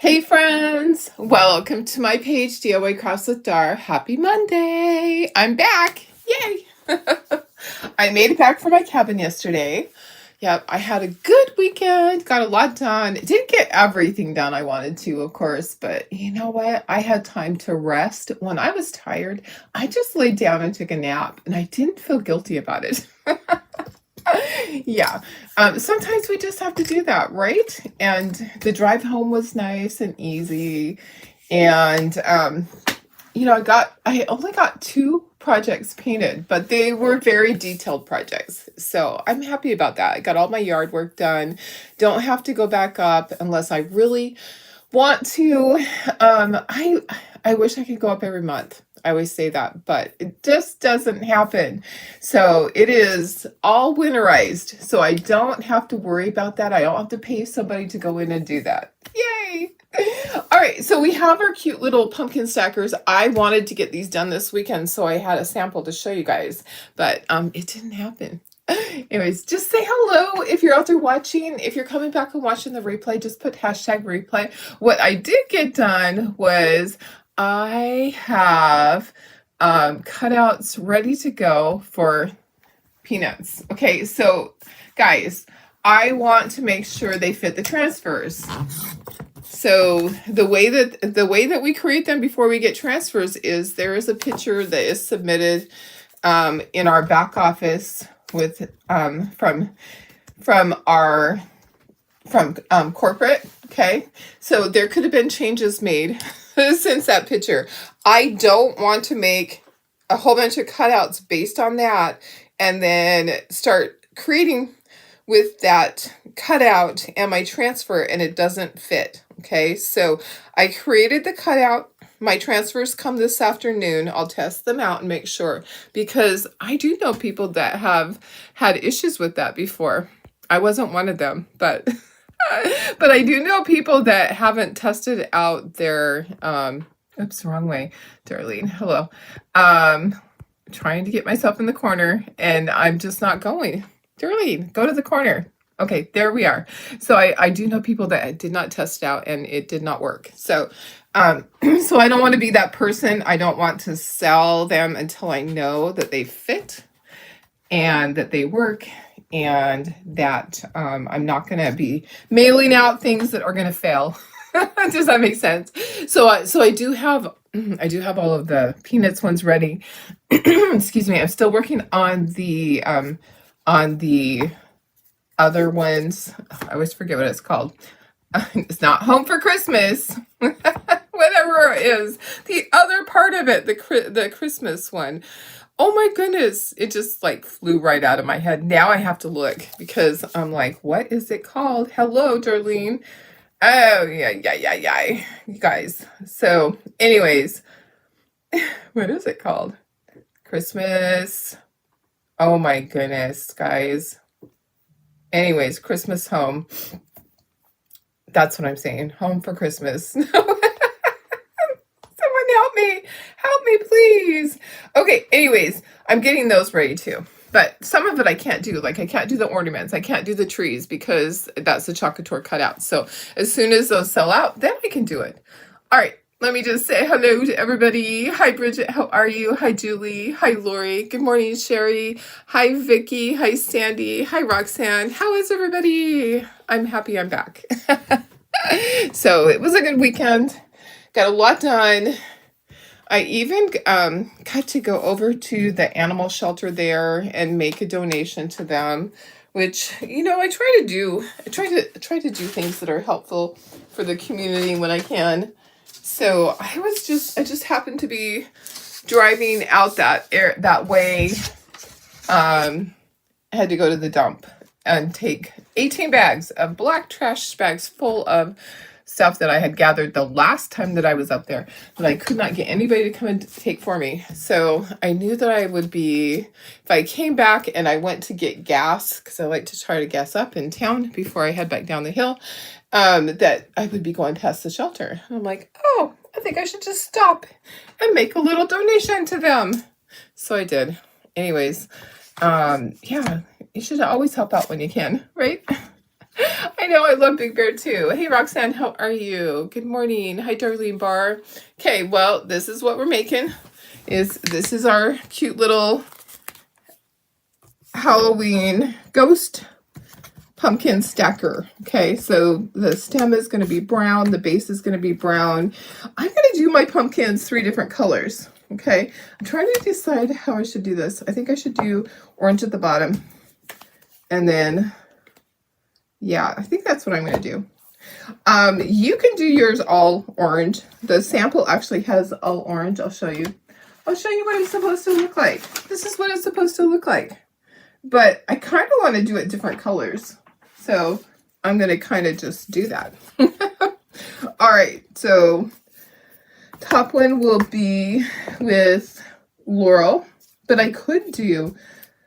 Hey friends, welcome to my page, DIY Crafts with Dar. Happy Monday! I'm back! Yay! I made it back from my cabin yesterday. Yep, I had a good weekend, got a lot done. Didn't get everything done I wanted to, of course, but you know what? I had time to rest. When I was tired, I just laid down and took a nap, and I didn't feel guilty about it. Yeah. Sometimes we just have to do that, right? And the drive home was nice and easy. And I only got two projects painted, but they were very detailed projects. So I'm happy about that. I got all my yard work done. Don't have to go back up unless I really want to. I wish I could go up every month. I always say that, but it just doesn't happen. So it is all winterized. So I don't have to worry about that. I don't have to pay somebody to go in and do that. Yay! All right, so we have our cute little pumpkin stackers. I wanted to get these done this weekend, so I had a sample to show you guys, but it didn't happen. Anyways, just say hello if you're out there watching. If you're coming back and watching the replay, just put hashtag replay. What I did get done was I have cutouts ready to go for peanuts. Okay, so guys, I want to make sure they fit the transfers. So the way that we create them before we get transfers is there is a picture that is submitted in our back office with from corporate. Okay, so there could have been changes made since that picture. I don't want to make a whole bunch of cutouts based on that and then start creating with that cutout and my transfer and it doesn't fit. Okay, so I created the cutout. My transfers come this afternoon. I'll test them out and make sure, because I do know people that have had issues with that before. I wasn't one of them, but but I do know people that haven't tested out their oops, wrong way, Darlene. Hello. Trying to get myself in the corner and I'm just not going. Darlene, go to the corner. Okay, there we are. So I do know people that did not test it out and it did not work. So so I don't want to be that person. I don't want to sell them until I know that they fit and that they work and that I'm not going to be mailing out things that are going to fail. Does that make sense? So I do have all of the peanuts ones ready. Excuse me. I'm still working on the other ones. I always forget what it's called. It's not Home for Christmas. Whatever it is. The other part of it, the Christmas one. Oh my goodness. It just like flew right out of my head. Now I have to look because I'm like, what is it called? Hello, Darlene. Oh, yeah. You guys. So anyways, what is it called? Christmas. Oh my goodness, guys. Anyways, Christmas home. That's what I'm saying. Home for Christmas. Someone help me. Help me, please. Okay, anyways, I'm getting those ready too. But some of it I can't do. Like I can't do the ornaments. I can't do the trees because that's the Chocator cutout. So as soon as those sell out, then I can do it. All right. Let me just say hello to everybody. Hi, Bridget. How are you? Hi, Julie. Hi, Lori. Good morning, Sherry. Hi, Vicky. Hi, Sandy. Hi, Roxanne. How is everybody? I'm happy I'm back. So it was a good weekend. Got a lot done. I even got to go over to the animal shelter there and make a donation to them, which, you know, I try to do. I try to do things that are helpful for the community when I can. So I just happened to be driving out that way. I had to go to the dump and take 18 bags of black trash bags full of stuff that I had gathered the last time that I was up there that I could not get anybody to come and take for me. So I knew that I would be, if I came back and I went to get gas, because I like to try to gas up in town before I head back down the hill, that I would be going past the shelter. And I'm like, oh, I think I should just stop and make a little donation to them. So I did. Anyways, yeah, you should always help out when you can, right? I know, I love Big Bear too. Hey, Roxanne, how are you? Good morning. Hi, Darlene Barr. Okay, well, this is what we're making. This is our cute little Halloween ghost pumpkin stacker. Okay, so the stem is going to be brown, the base is going to be brown. I'm going to do my pumpkins 3 different colors. Okay, I'm trying to decide how I should do this. I think I should do orange at the bottom, and then yeah, I think that's what I'm going to do. You can do yours all orange. The sample actually has all orange. I'll show you. I'll show you what it's supposed to look like. This is what it's supposed to look like. But I kind of want to do it different colors. So I'm going to kind of just do that. All right. So top one will be with Laurel. But I could do...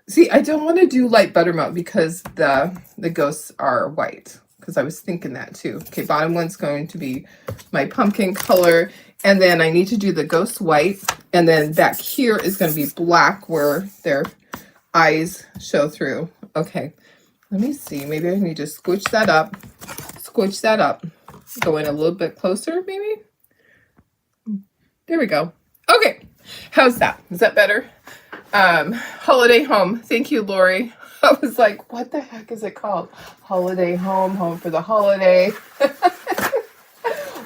See, I don't want to do light buttermilk because the ghosts are white. Because I was thinking that too. Okay, bottom one's going to be my pumpkin color. And then I need to do the ghost white. And then back here is going to be black where their eyes show through. Okay, let me see. Maybe I need to squish that up. Squish that up. Go in a little bit closer, maybe. There we go. Okay, how's that? Is that better? Holiday Home. Thank you, Lori. I was like, what the heck is it called? Holiday Home, home for the holiday.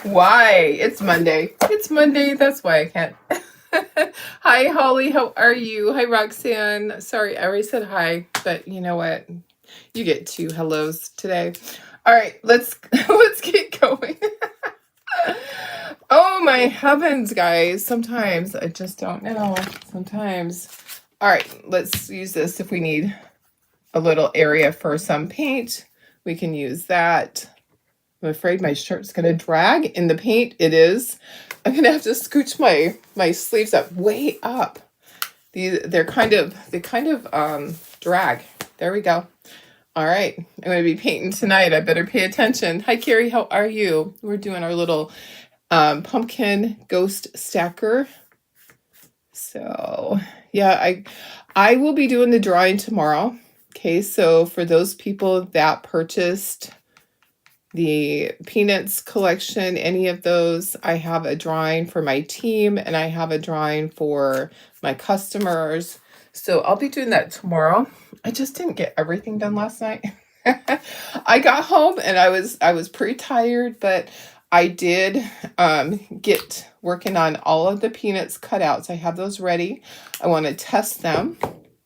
Why? It's Monday. It's Monday. That's why I can't. Hi, Holly. How are you? Hi, Roxanne. Sorry, I already said hi, but you know what? You get 2 hellos today. All right, let's get going. Oh my heavens, guys. Sometimes I just don't know. Sometimes. All right, let's use this if we need a little area for some paint. We can use that. I'm afraid my shirt's going to drag in the paint. It is. I'm going to have to scooch my sleeves up way up. They kind of drag. There we go. All right. I'm going to be painting tonight. I better pay attention. Hi, Carrie. How are you? We're doing our little pumpkin ghost stacker. So yeah, I will be doing the drawing tomorrow. Okay, so for those people that purchased the Peanuts collection, any of those, I have a drawing for my team and I have a drawing for my customers. So I'll be doing that tomorrow. I just didn't get everything done last night. I got home and I was pretty tired, but I did get working on all of the Peanuts cutouts. I have those ready. I want to test them.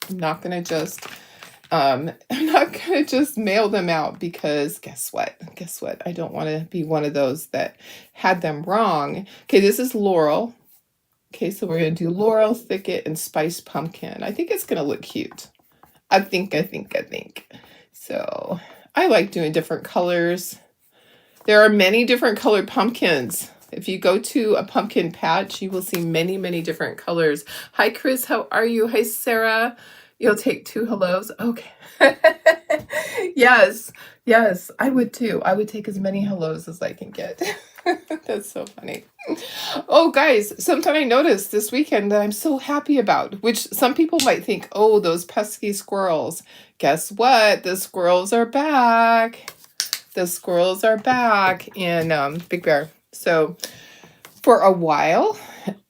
I'm not going to just mail them out because guess what? I don't want to be one of those that had them wrong. Okay, this is Laurel. Okay, so we're going to do Laurel, Thicket, and Spiced Pumpkin. I think it's going to look cute. I think. So I like doing different colors. There are many different colored pumpkins. If you go to a pumpkin patch, you will see many, many different colors. Hi, Chris. How are you? Hi, Sarah. You'll take 2 hellos? Okay. Yes, I would too. I would take as many hellos as I can get. That's so funny. Oh, guys, something I noticed this weekend that I'm so happy about, which some people might think, oh, those pesky squirrels. Guess what? The squirrels are back. The squirrels are back in Big Bear. So for a while,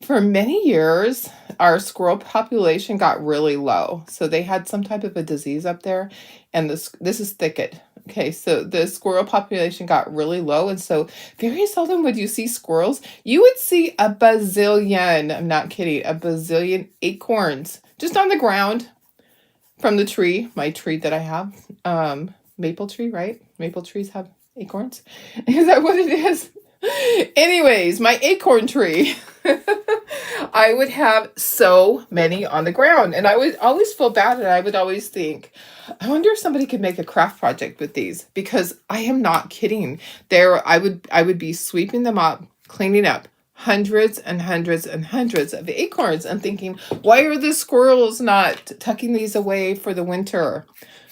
for many years, our squirrel population got really low. So they had some type of a disease up there. And this is Thicket. Okay, so the squirrel population got really low. And so very seldom would you see squirrels. You would see a bazillion, I'm not kidding, a bazillion acorns just on the ground from the tree, my tree that I have. Maple tree, right? Maple trees have acorns. Is that what it is? Anyways, my acorn tree. I would have so many on the ground. And I would always feel bad. And I would always think, I wonder if somebody could make a craft project with these. Because I am not kidding. I would be sweeping them up, cleaning up hundreds and hundreds and hundreds of acorns and thinking, why are the squirrels not tucking these away for the winter?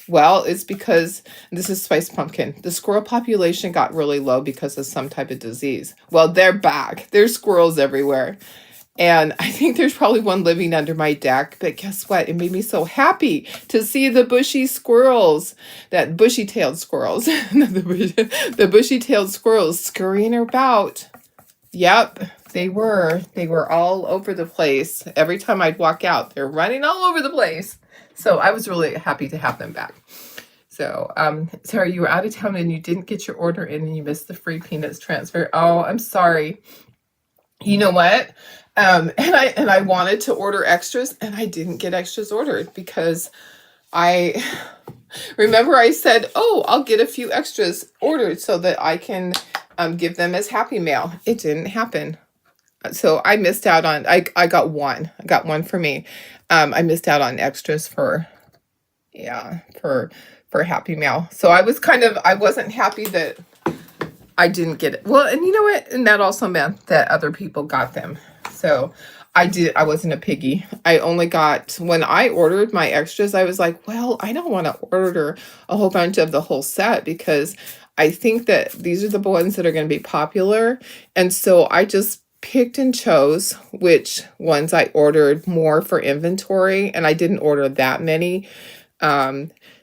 Well, it's because this is Spiced Pumpkin. The squirrel population got really low because of some type of disease. Well, they're back. There's squirrels everywhere. And I think there's probably one living under my deck, but guess what? It made me so happy to see the bushy squirrels, that bushy-tailed squirrels, the bushy-tailed squirrels scurrying about. Yep, they were. They were all over the place. Every time I'd walk out, they're running all over the place. So I was really happy to have them back. So, Sarah, you were out of town and you didn't get your order in and you missed the free peanuts transfer. Oh, I'm sorry. You know what? And I wanted to order extras and I didn't get extras ordered because I remember I said, oh, I'll get a few extras ordered so that I can give them as Happy Mail. It didn't happen. So I missed out on, I got one. I got one for me. I missed out on extras for Happy Mail. So I wasn't happy that I didn't get it. Well, and you know what? And that also meant that other people got them. So I wasn't a piggy. I only got, when I ordered my extras, I was like, well, I don't want to order a whole bunch of the whole set because I think that these are the ones that are going to be popular. And so I just picked and chose which ones I ordered more for inventory, and I didn't order that many.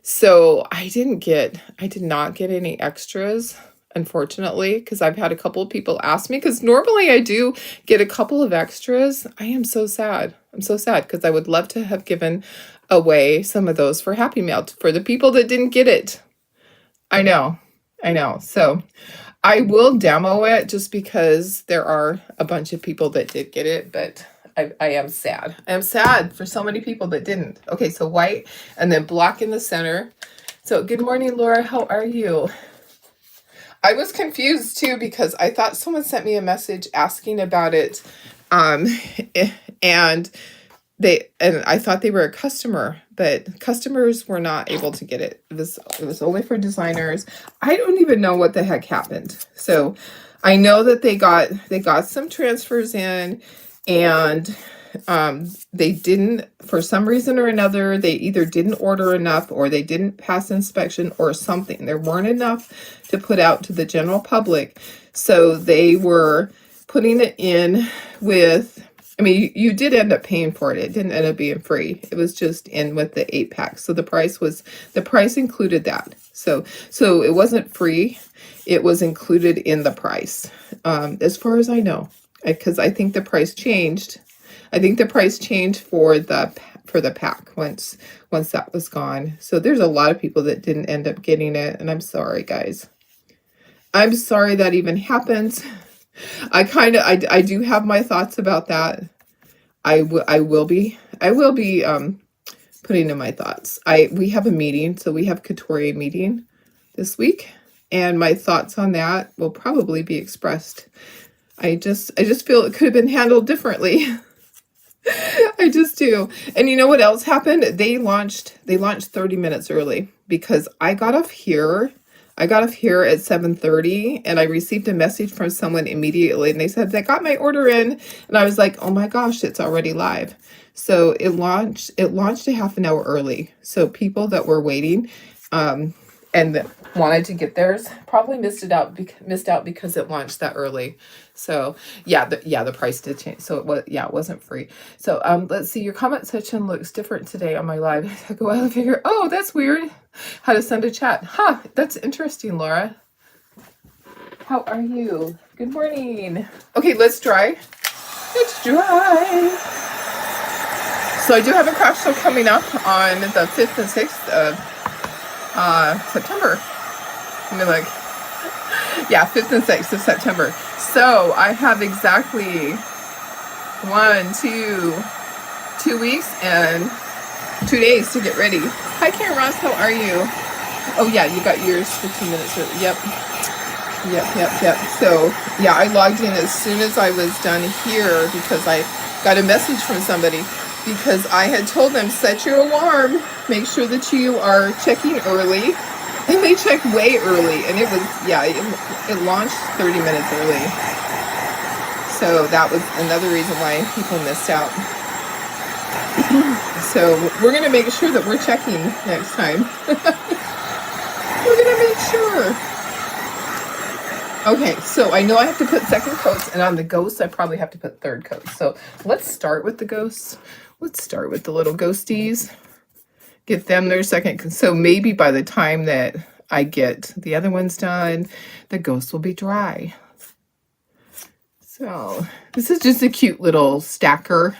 So I did not get any extras, unfortunately, because I've had a couple of people ask me, because normally I do get a couple of extras. I am so sad. I'm so sad because I would love to have given away some of those for Happy Mail for the people that didn't get it. I know. So I will demo it just because there are a bunch of people that did get it, but I am sad. I am sad for so many people that didn't. Okay, so white and then black in the center. So good morning, Laura. How are you? I was confused too because I thought someone sent me a message asking about it, and I thought they were a customer, but customers were not able to get it. It was only for designers. I don't even know what the heck happened. So I know that they got some transfers in, and they didn't, for some reason or another, they either didn't order enough or they didn't pass inspection or something. There weren't enough to put out to the general public. So they were putting it in with, I mean, you did end up paying for it. It didn't end up being free. It was just in with the 8-pack. So the price included that. So it wasn't free. It was included in the price, as far as I know, because I think the price changed. I think the price changed for the pack once that was gone. So there's a lot of people that didn't end up getting it, and I'm sorry, guys. I'm sorry that even happens. I do have my thoughts about that. I will be putting in my thoughts. We have a meeting, so we have Katori meeting this week, and my thoughts on that will probably be expressed. I just feel it could have been handled differently. I just do. And you know what else happened? They launched 30 minutes early because I got off here at 7:30 and I received a message from someone immediately and they said they got my order in, and I was like, "Oh my gosh, it's already live." So it launched a half an hour early. So people that were waiting and that wanted to get theirs probably missed out because it launched that early. So the price did change. So it wasn't free. So let's see, your comment section looks different today on my live. I took a while to figure, oh, that's weird, how to send a chat. Huh, that's interesting, Laura. How are you? Good morning. Okay, let's dry. So I do have a craft show coming up on the 5th and 6th of September. Let me look. Yeah, 5th and 6th of September. So I have exactly 2 weeks and 2 days to get ready. Hi, Karen Ross, how are you? Oh yeah, you got yours 15 minutes early. Yep. So yeah, I logged in as soon as I was done here because I got a message from somebody because I had told them, set your alarm, make sure that you are checking early. And they checked way early, and it launched 30 minutes early. So that was another reason why people missed out. So we're going to make sure that we're checking next time. We're going to make sure. Okay, so I know I have to put second coats, and on the ghosts, I probably have to put third coats. So let's start with the ghosts. Let's start with the little ghosties. Get them their second. So maybe by the time that I get the other ones done, the ghosts will be dry. So this is just a cute little stacker.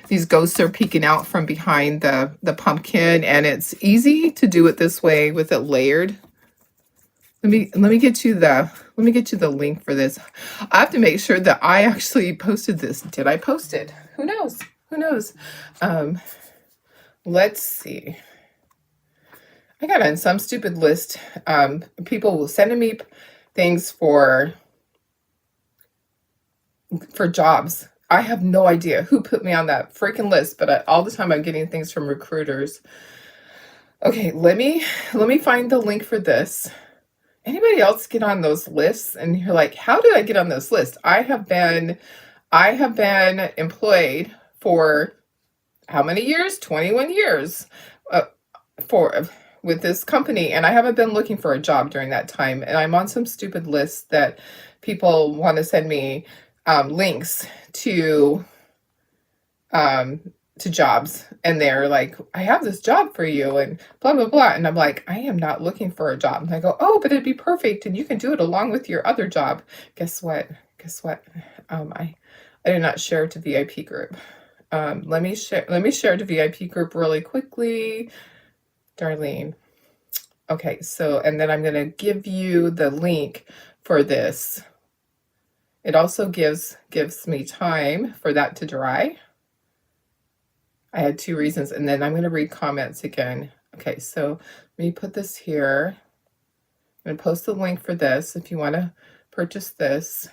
These ghosts are peeking out from behind the pumpkin, and it's easy to do it this way with it layered. Let me get you the link for this. I have to make sure that I actually posted this. Did I post it? Who knows? Who knows? Let's see. I got on some stupid list. People will send me things for jobs. I have no idea who put me on that freaking list, but all the time I'm getting things from recruiters. Okay, let me find the link for this. Anybody else get on those lists and you're like, how did I get on this list? I have been employed for how many years? 21 years with this company, and I haven't been looking for a job during that time. And I'm on some stupid list that people want to send me links to jobs, and they're like, I have this job for you and blah blah blah, and I'm like, I am not looking for a job. And I go, oh, but it'd be perfect and you can do it along with your other job. Guess what I did not share to VIP group. Let me share to VIP group really quickly, Darlene. Okay, so and then I'm going to give you the link for this. It also gives me time for that to dry. I had 2 reasons, and then I'm going to read comments again. Okay, so let me put this here. I'm going to post the link for this if you want to purchase this.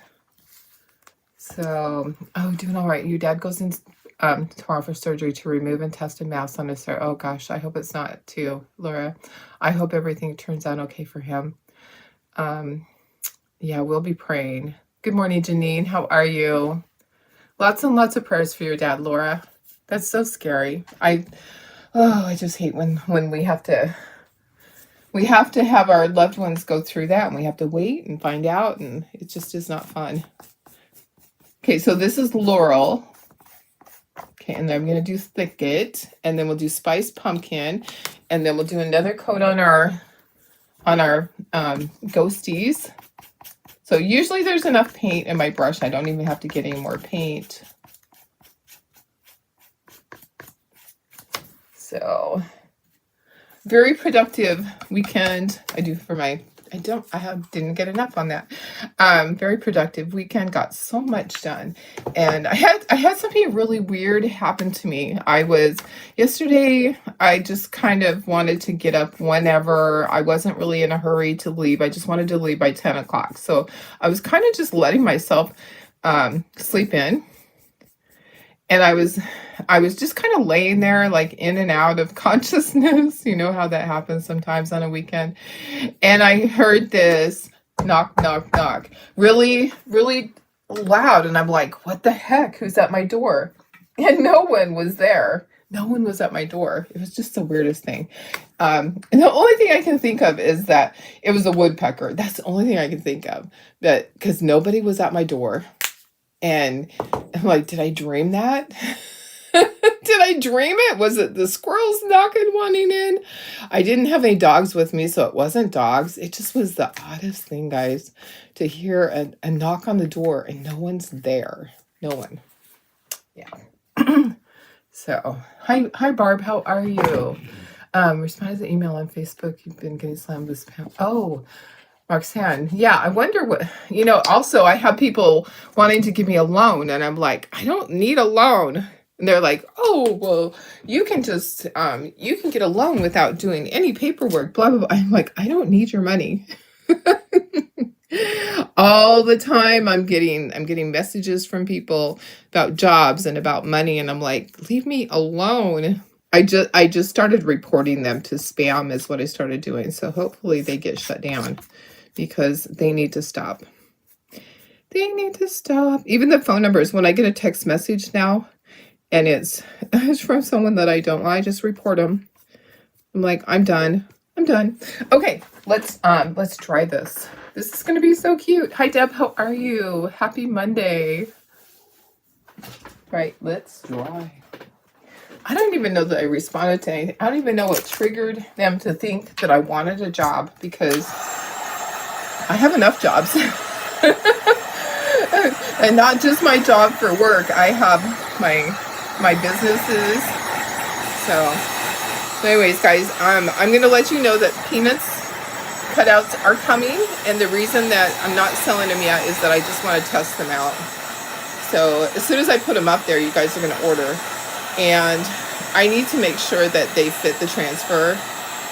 So, oh, doing all right. Your dad goes in tomorrow for surgery to remove and test a mass on his heart. Oh gosh, I hope it's not too, Laura. I hope everything turns out okay for him. Yeah, we'll be praying. Good morning, Janine. How are you? Lots and lots of prayers for your dad, Laura. That's so scary. I just hate when we have to have our loved ones go through that, and we have to wait and find out, and it just is not fun. Okay, so this is Laurel. Okay, and then I'm gonna do Thicket, and then we'll do Spiced Pumpkin, and then we'll do another coat on our ghosties. So usually there's enough paint in my brush. I don't even have to get any more paint. So very productive weekend. Didn't get enough on that. Very productive weekend, got so much done. And I had something really weird happen to me. Yesterday, I just kind of wanted to get up whenever. I wasn't really in a hurry to leave. I just wanted to leave by 10 o'clock. So I was kind of just letting myself sleep in. And I was just kind of laying there, like in and out of consciousness. You know how that happens sometimes on a weekend. And I heard this knock, knock, knock, really, really loud. And I'm like, what the heck? Who's at my door? And no one was there. No one was at my door. It was just the weirdest thing. And the only thing I can think of is that it was a woodpecker. That's the only thing I can think of. Because nobody was at my door. And I'm like, did I dream that? Did I dream it? Was it the squirrels knocking, wanting in? I didn't have any dogs with me, so it wasn't dogs. It just was the oddest thing, guys, to hear a knock on the door and no one's there. No one. Yeah. So, hi, Barb. How are you? Respond to the email on Facebook. You've been getting slammed with spam. Oh, Roxanne, yeah, I wonder what, also I have people wanting to give me a loan, and I'm like, I don't need a loan. And they're like, oh, well, you can just, you can get a loan without doing any paperwork, blah, blah, blah. I'm like, I don't need your money. All the time I'm getting messages from people about jobs and about money, and I'm like, leave me alone. I just started reporting them to spam is what I started doing. So hopefully they get shut down, because they need to stop. They need to stop. Even the phone numbers, when I get a text message now and it's from someone that I don't, I just report them. I'm like, I'm done. I'm done. Okay, let's try this. This is gonna be so cute. Hi Deb, how are you? Happy Monday. Right, let's dry. I don't even know that I responded to anything. I don't even know what triggered them to think that I wanted a job, because I have enough jobs. And not just my job for work. I have my businesses. So anyways, guys, I'm gonna let you know that Peanuts cutouts are coming, and the reason that I'm not selling them yet is that I just want to test them out. So as soon as I put them up there, you guys are going to order, and I need to make sure that they fit the transfer.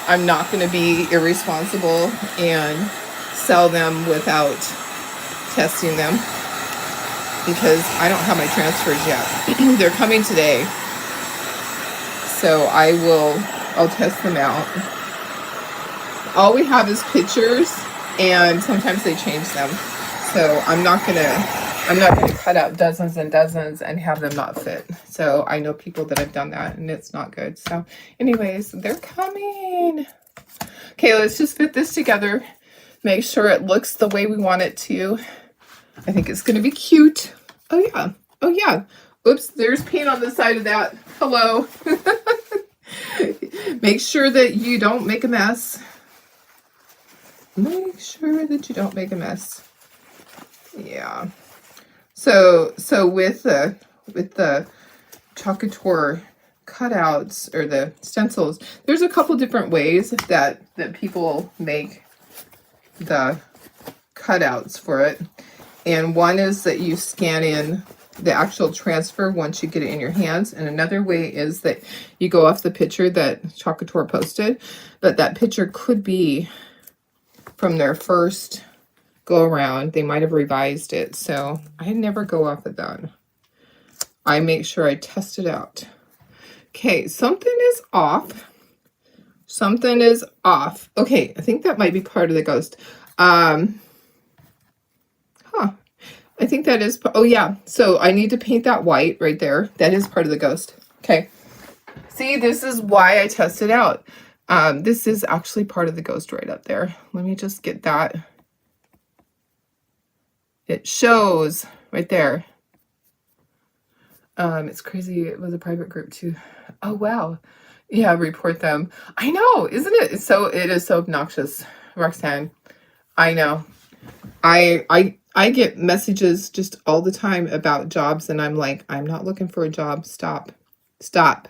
I'm not going to be irresponsible and sell them without testing them, because I don't have my transfers yet. They're coming today, so I'll test them out. All we have is pictures, and sometimes they change them. So I'm not gonna cut out dozens and dozens and have them not fit. So I know people that have done that, and it's not good. So anyways, they're coming. Okay, let's just fit this together. Make sure it looks the way we want it to. I think it's gonna be cute. Oh yeah, oh yeah. Oops, there's paint on the side of that. Hello. Make sure that you don't make a mess. Make sure that you don't make a mess. Yeah. So with the Chocator cutouts, or the stencils, there's a couple different ways that people make the cutouts for it. And one is that you scan in the actual transfer once you get it in your hands, and another way is that you go off the picture that Chocator posted, but that picture could be from their first go around. They might have revised it, so I never go off of that. I make sure I test it out. Okay, something is off. Something is off. Okay, I think that might be part of the ghost. I think that is, oh yeah, so I need to paint that white right there. That is part of the ghost. Okay, see, this is why I tested out. This is actually part of the ghost right up there. Let me just get that. It shows right there. It's crazy. It was a private group too. Oh, wow. Yeah, report them. I know, isn't it? It is so obnoxious, Roxanne. I know. I get messages just all the time about jobs, and I'm like, I'm not looking for a job. Stop. Stop.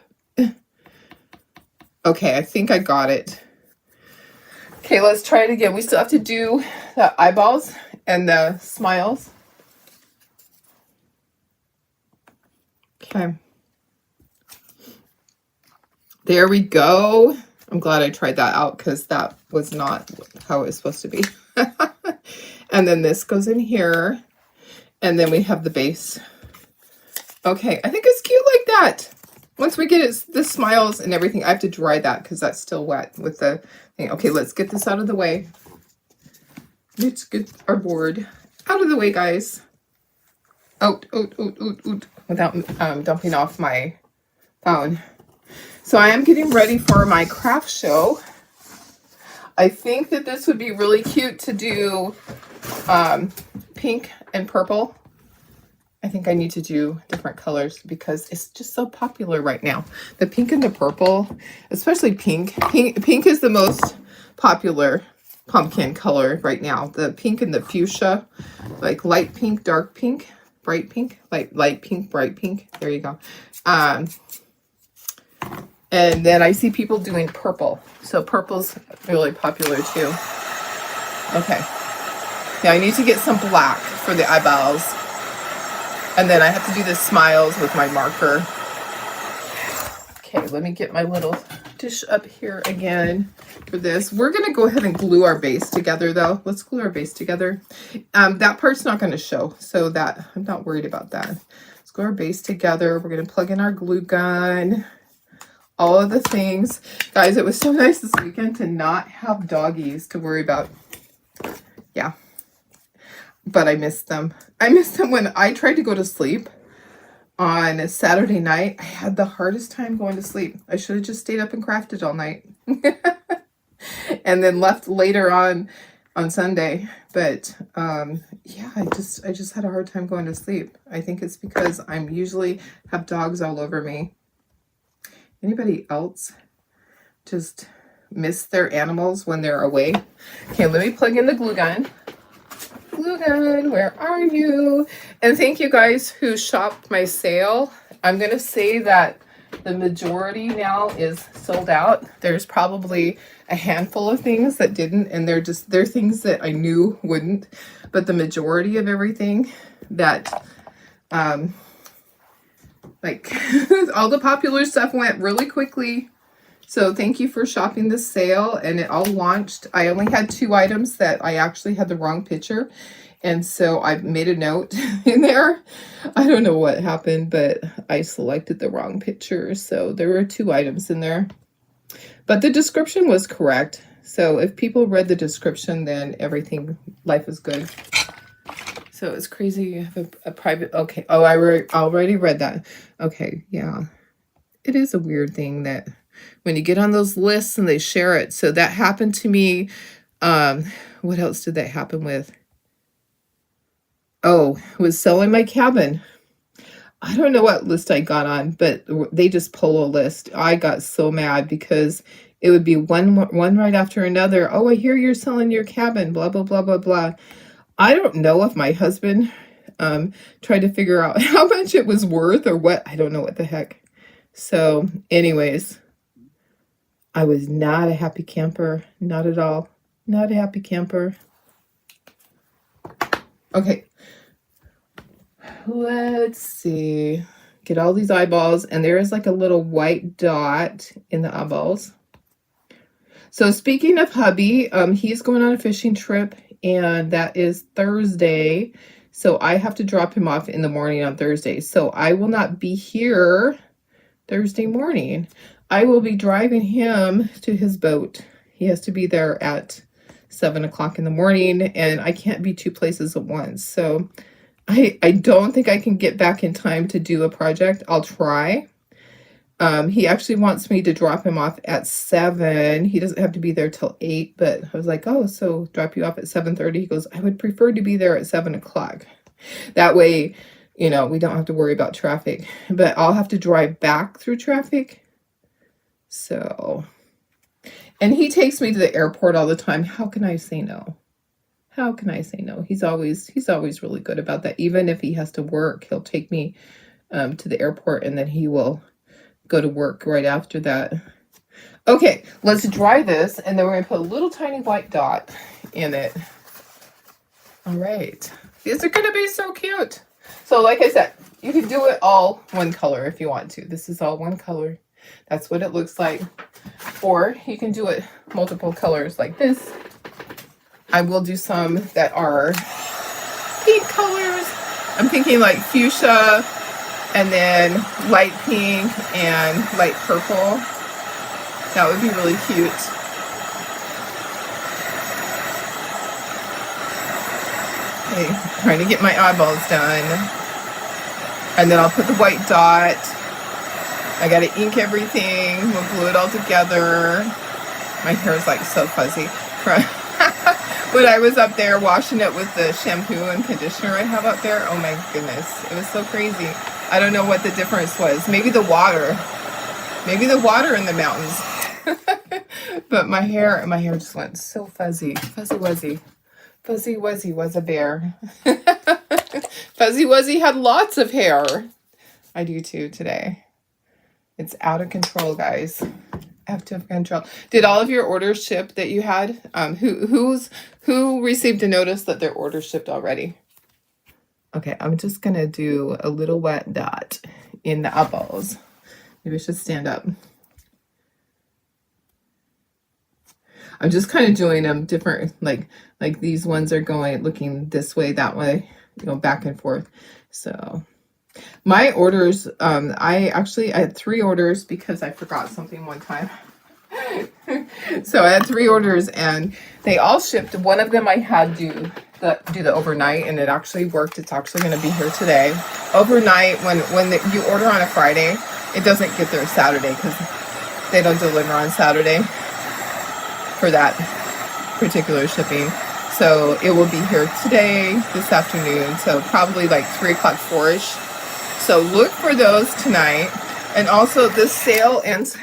Okay, I think I got it. Okay, let's try it again. We still have to do the eyeballs and the smiles. Okay. There we go. I'm glad I tried that out, because that was not how it was supposed to be. And then this goes in here, and then we have the base. Okay, I think it's cute like that. Once we get the smiles and everything, I have to dry that because that's still wet with the thing. Okay, let's get this out of the way. Let's get our board out of the way, guys. Out, without dumping off my phone. So I am getting ready for my craft show. I think that this would be really cute to do pink and purple. I think I need to do different colors because it's just so popular right now. The pink and the purple, especially pink. Pink is the most popular pumpkin color right now. The pink and the fuchsia, like light pink, dark pink, bright pink, light pink, bright pink. There you go. And then I see people doing purple. So purple's really popular too. Okay. Now I need to get some black for the eyeballs. And then I have to do the smiles with my marker. Okay, let me get my little dish up here again for this. We're going to go ahead and glue our base together though. Let's glue our base together. That part's not going to show, so that I'm not worried about that. Let's glue our base together. We're going to plug in our glue gun. All of the things. Guys, it was so nice this weekend to not have doggies to worry about. Yeah. But I missed them. I missed them when I tried to go to sleep on a Saturday night. I had the hardest time going to sleep. I should have just stayed up and crafted all night. and then left later on Sunday. But yeah, I just had a hard time going to sleep. I think it's because I'm usually have dogs all over me. Anybody else just miss their animals when they're away? Okay, let me plug in the glue gun. Glue gun, where are you? And thank you guys who shopped my sale. I'm gonna say that the majority now is sold out. There's probably a handful of things that didn't, and they're things that I knew wouldn't, but the majority of everything that like all the popular stuff went really quickly. So thank you for shopping this sale, and it all launched. I only had 2 items that I actually had the wrong picture, and so I made a note in there. I don't know what happened, but I selected the wrong picture, so there were 2 items in there. But the description was correct, so if people read the description, then life is good. So it's crazy you have a private, okay, oh, I already read that. Okay, yeah. It is a weird thing that when you get on those lists and they share it. So that happened to me. What else did that happen with? Oh, was selling my cabin. I don't know what list I got on, but they just pull a list. I got so mad because it would be one right after another. Oh, I hear you're selling your cabin, blah, blah, blah, blah, blah. I don't know if my husband tried to figure out how much it was worth or what. I don't know what the heck. So anyways, I was not a happy camper. Not at all. Not a happy camper. Okay. Let's see. Get all these eyeballs. And there is like a little white dot in the eyeballs. So speaking of hubby, he's going on a fishing trip. And that is Thursday. So I have to drop him off in the morning on Thursday. So I will not be here Thursday morning. I will be driving him to his boat. He has to be there at 7 o'clock in the morning, and I can't be 2 places at once. So I don't think I can get back in time to do a project. I'll try. He actually wants me to drop him off at 7. He doesn't have to be there till 8, but I was like, oh, so drop you off at 7:30. He goes, I would prefer to be there at 7 o'clock. That way, you know, we don't have to worry about traffic, but I'll have to drive back through traffic. So, and he takes me to the airport all the time. How can I say no? How can I say no? He's always really good about that. Even if he has to work, he'll take me to the airport, and then he will go to work right after that. Okay, let's dry this, and then we're going to put a little tiny white dot in it. All right. These are going to be so cute. So like I said, you can do it all one color if you want to. This is all one color. That's what it looks like. Or you can do it multiple colors like this. I will do some that are pink colors. I'm thinking like fuchsia, and then light pink and light purple. That would be really cute. Okay, trying to get my eyeballs done. And then I'll put the white dot. I gotta ink everything. We'll glue it all together. My hair is like so fuzzy. When I was up there washing it with the shampoo and conditioner I have up there, oh my goodness, it was so crazy. I don't know what the difference was. Maybe the water. Maybe the water in the mountains. But my hair just went so fuzzy. Fuzzy Wuzzy. Fuzzy Wuzzy was a bear. Fuzzy Wuzzy had lots of hair. I do too today. It's out of control, guys. Out of control. Did all of your orders ship that you had? Who received a notice that their order shipped already? Okay, I'm just gonna do a little wet dot in the eyeballs. Maybe I should stand up. I'm just kind of doing them different, like these ones are looking this way, that way, you know, back and forth. So my orders, I had 3 orders because I forgot something one time. So I had 3 orders and they all shipped. One of them I had do the overnight, and it actually worked. It's actually going to be here today. Overnight, when you order on a Friday, it doesn't get there Saturday because they don't deliver on Saturday for that particular shipping. So it will be here today, this afternoon. So probably like 3 o'clock, 4-ish. So look for those tonight. And also this sale ends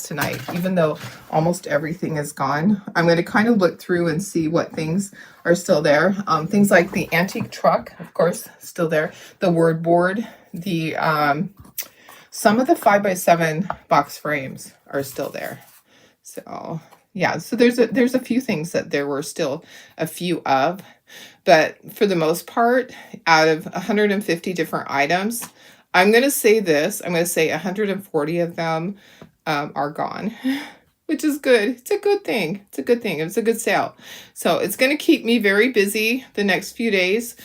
tonight, even though almost everything is gone. I'm going to kind of look through and see what things are still there. Things like the antique truck, of course, still there. The word board, the some of the 5x7 box frames are still there. So yeah, so there's a few things that there were still a few of, but for the most part, out of 150 different items, I'm going to say this, I'm going to say 140 of them are gone, which is good. It's a good thing. It's a good thing. It's a good sale. So it's going to keep me very busy the next few days,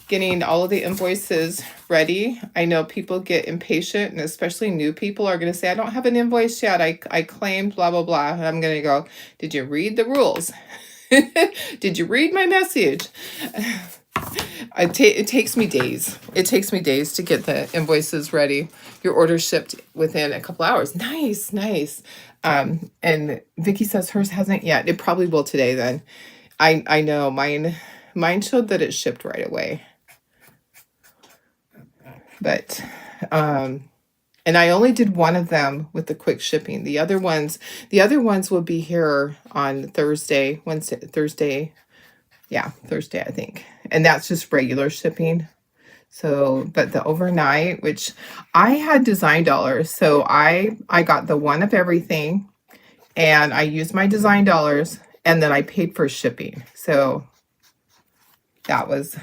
getting all of the invoices ready. I know people get impatient, and especially new people are going to say, I don't have an invoice yet. I claimed blah, blah, blah. And I'm going to go, did you read the rules? Did you read my message? It takes me days. It takes me days to get the invoices ready. Your order shipped within a couple hours. Nice, nice. And Vicky says hers hasn't yet. It probably will today then. I know mine showed that it shipped right away. But and I only did one of them with the quick shipping. The other ones will be here on Thursday, Thursday, I think. And that's just regular shipping. So, but the overnight, which I had design dollars, so I got the one of everything, and I used my design dollars, and then I paid for shipping. So that was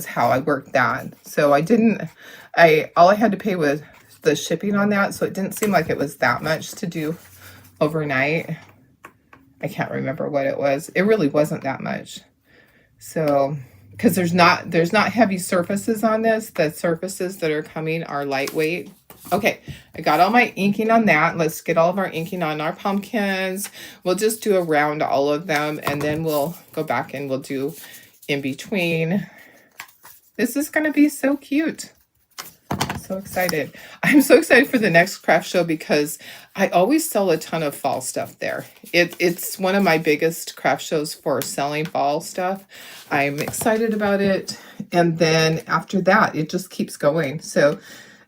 how I worked that. So all I had to pay was the shipping on that, so it didn't seem like it was that much to do overnight. I can't remember what it was. It really wasn't that much. So, because there's not heavy surfaces on this. The surfaces that are coming are lightweight. Okay, I got all my inking on that. Let's get all of our inking on our pumpkins. We'll just do around all of them, and then we'll go back and we'll do in between. This is going to be so cute. So excited. I'm so excited for the next craft show because I always sell a ton of fall stuff there. It's one of my biggest craft shows for selling fall stuff. I'm excited about it. And then after that, it just keeps going. So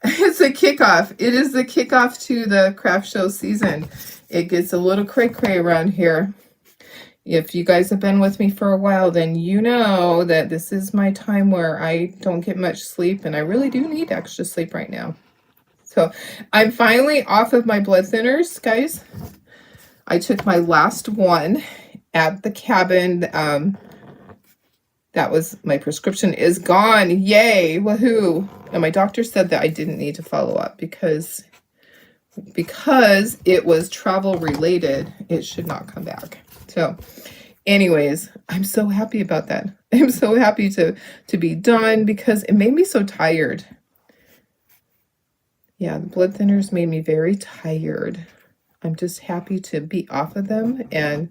it's a kickoff. It is the kickoff to the craft show season. It gets a little cray-cray around here. If you guys have been with me for a while, then you know that this is my time where I don't get much sleep, and I really do need extra sleep right now. So I'm finally off of my blood thinners, guys. I took my last one at the cabin. That was, my prescription is gone. Yay, woohoo. And my doctor said that I didn't need to follow up because it was travel related. It should not come back. So anyways, I'm so happy about that. I'm so happy to be done because it made me so tired. Yeah, the blood thinners made me very tired. I'm just happy to be off of them, and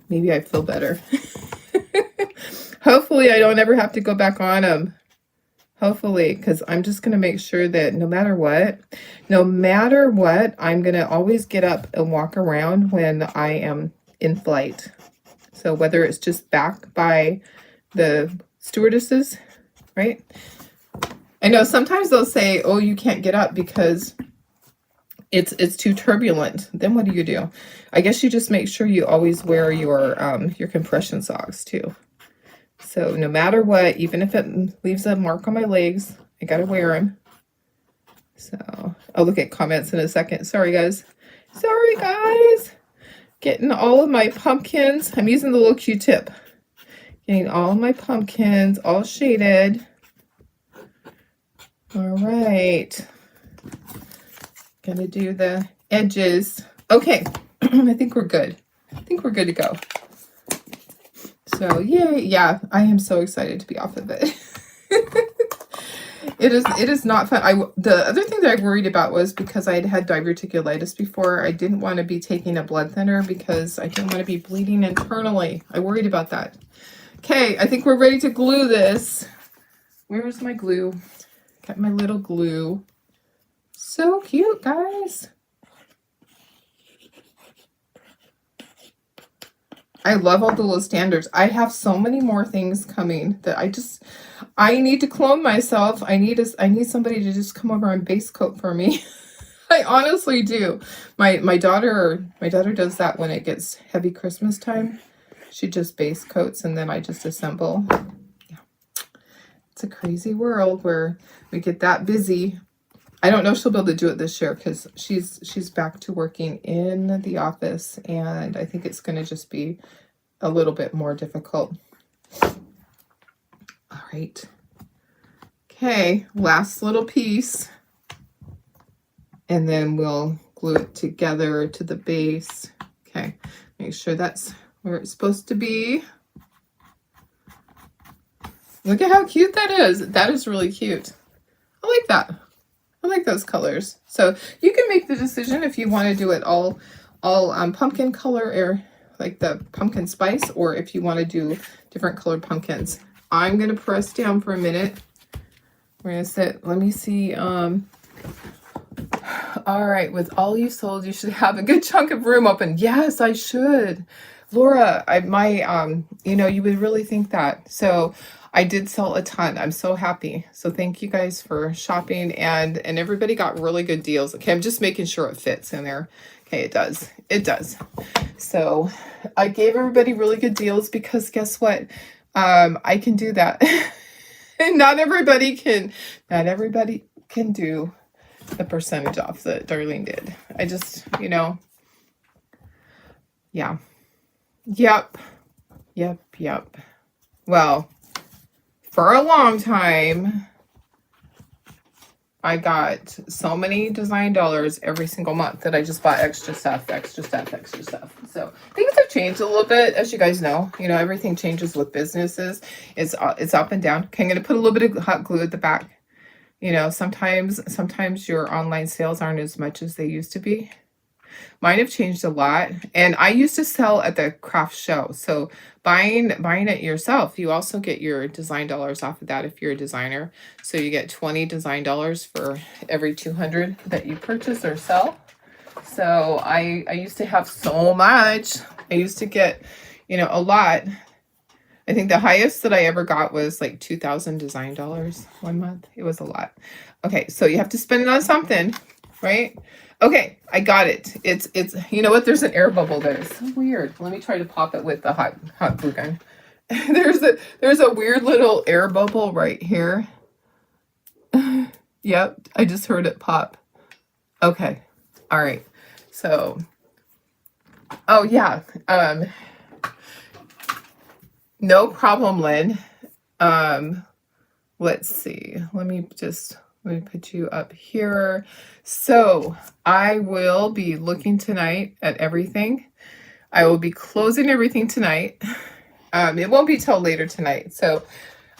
maybe I feel better. Hopefully I don't ever have to go back on them. Hopefully, because I'm just going to make sure that no matter what, I'm going to always get up and walk around when I am in flight. So whether it's just back by the stewardesses, right? I know sometimes they'll say, oh, you can't get up because it's too turbulent. Then what do? I guess you just make sure you always wear your compression socks too. So no matter what, even if it leaves a mark on my legs, I gotta wear them. So I'll look at comments in a second. Sorry guys. Getting all of my pumpkins. I'm using the little Q-tip. Getting all my pumpkins all shaded. All right. Gonna do the edges. Okay. I think we're good. I think we're good to go. So yay, yeah, I am so excited to be off of it. It is not fun. The other thing that I worried about was because I had diverticulitis before, I didn't want to be taking a blood thinner because I didn't want to be bleeding internally. I worried about that. Okay, I think we're ready to glue this. Where's my glue? Got my little glue. So cute, guys. I love all the little standards. I have so many more things coming that I need to clone myself. I need somebody to just come over and base coat for me. I honestly do. My daughter does that when it gets heavy Christmas time. She just base coats and then I just assemble. Yeah. It's a crazy world where we get that busy. I don't know if she'll be able to do it this year because she's back to working in the office, and I think it's going to just be a little bit more difficult. All right. Okay, last little piece. And then we'll glue it together to the base. Okay, make sure that's where it's supposed to be. Look at how cute that is. That is really cute. I like that. I like those colors. So you can make the decision if you want to do it all pumpkin color or like the pumpkin spice, or if you want to do different colored pumpkins. I'm going to press down for a minute. We're going to sit, let me see. All right, with all you sold, you should have a good chunk of room open. Yes, I should. Laura, you would really think that. So I did sell a ton. I'm so happy. So thank you guys for shopping, and everybody got really good deals. Okay, I'm just making sure it fits in there. Okay, it does. It does. So I gave everybody really good deals because guess what? I can do that. And not everybody can do the percentage off that Darlene did. I just, yeah. Yep. Well, for a long time, I got so many design dollars every single month that I just bought extra stuff. So things have changed a little bit, as you guys know. Everything changes with businesses. It's up and down. Okay, I'm going to put a little bit of hot glue at the back. Sometimes your online sales aren't as much as they used to be. Mine have changed a lot, and I used to sell at the craft show. So buying it yourself, you also get your design dollars off of that if you're a designer. So you get 20 design dollars for every 200 that you purchase or sell. So I used to have so much. I used to get, a lot. I think the highest that I ever got was like 2,000 design dollars one month. It was a lot. Okay, so you have to spend it on something, right? Okay, I got it. It's you know what? There's an air bubble there. It's so weird. Let me try to pop it with the hot glue gun. There's a weird little air bubble right here. Yep, I just heard it pop. Okay. All right. So, oh yeah. No problem, Lynn. Let's see. Let me put you up here. So I will be looking tonight at everything. I will be closing everything tonight. It won't be till later tonight. So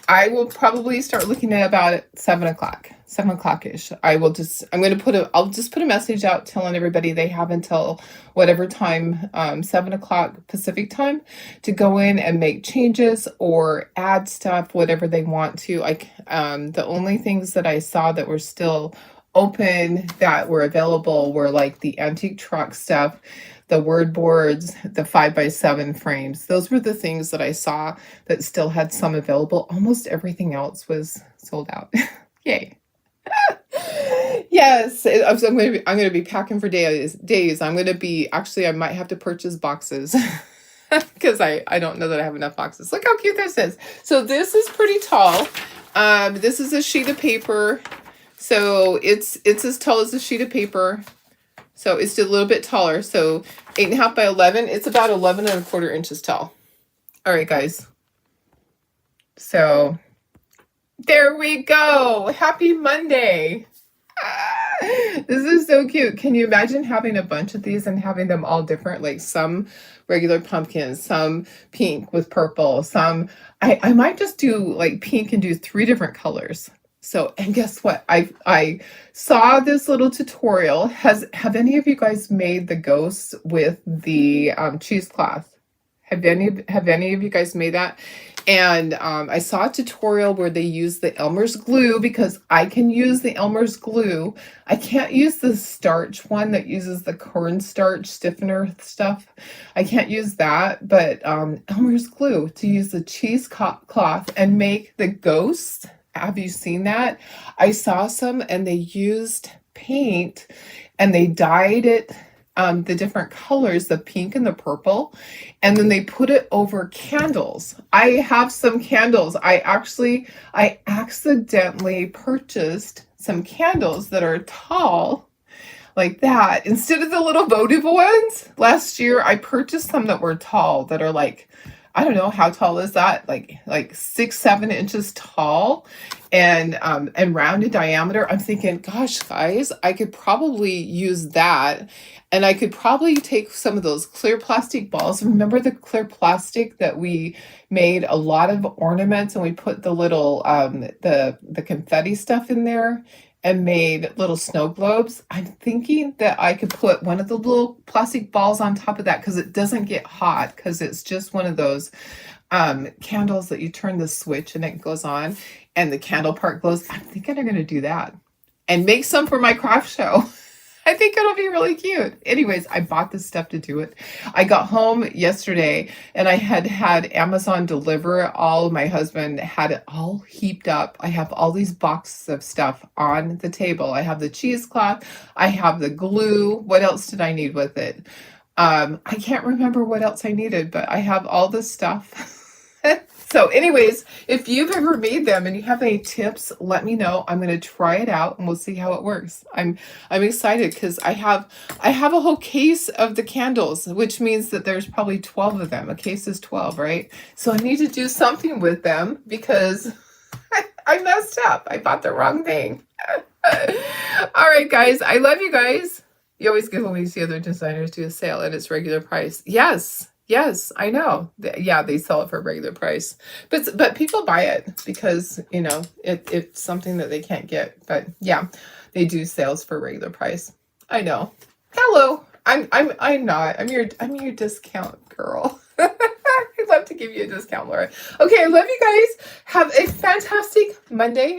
I will probably start looking at about 7 o'clock-ish. I'll just put a message out telling everybody they have until whatever time, 7 o'clock Pacific time, to go in and make changes or add stuff, whatever they want to. The only things that I saw that were still open that were available were like the antique truck stuff, the word boards, the 5x7 frames. Those were the things that I saw that still had some available. Almost everything else was sold out. Yay. Yes, I'm going to be packing for days. I might have to purchase boxes because I don't know that I have enough boxes. Look how cute this is. So this is pretty tall. This is a sheet of paper. So it's as tall as a sheet of paper. So it's a little bit taller. So 8.5 by 11. It's about 11.25 inches tall. All right, guys. So there we go. Happy Monday. This is so cute. Can you imagine having a bunch of these and having them all different? Like some regular pumpkins, some pink with purple, some... I might just do like pink and do 3 different colors. So, and guess what? I saw this little tutorial. Have any of you guys made the ghosts with the cheesecloth? Have any of you guys made that? And I saw a tutorial where they use the Elmer's glue because I can use the Elmer's glue. I can't use the starch one that uses the cornstarch stiffener stuff. I can't use that, but Elmer's glue to use the cheesecloth and make the ghosts. Have you seen that? I saw some and they used paint and they dyed it the different colors, the pink and the purple, and then they put it over candles. I have some candles. I accidentally purchased some candles that are tall like that instead of the little votive ones. Last year I purchased some that were tall that are like, I don't know, how tall is that? Like 6-7 inches tall and round in diameter. I'm thinking, gosh, guys, I could probably use that. And I could probably take some of those clear plastic balls. Remember the clear plastic that we made a lot of ornaments and we put the little the confetti stuff in there and made little snow globes? I'm thinking that I could put one of the little plastic balls on top of that because it doesn't get hot because it's just one of those candles that you turn the switch and it goes on and the candle part glows. I'm thinking I'm going to do that and make some for my craft show. I think it'll be really cute. Anyways, I bought this stuff to do it. I got home yesterday and I had Amazon deliver it all. My husband had it all heaped up. I have all these boxes of stuff on the table. I have the cheesecloth. I have the glue. What else did I need with it? I can't remember what else I needed, but I have all this stuff. So anyways, if you've ever made them and you have any tips, let me know. I'm going to try it out and we'll see how it works. I'm excited because I have a whole case of the candles, which means that there's probably 12 of them. A case is 12, right? So I need to do something with them because I messed up. I bought the wrong thing. All right, guys. I love you guys. You always give away to other designers do a sale at its regular price. Yes, I know. Yeah, they sell it for a regular price. But people buy it because, you know, it's something that they can't get. But yeah, they do sales for regular price. I know. Hello. I'm not. I'm your discount girl. I'd love to give you a discount, Laura. Okay, I love you guys. Have a fantastic Monday.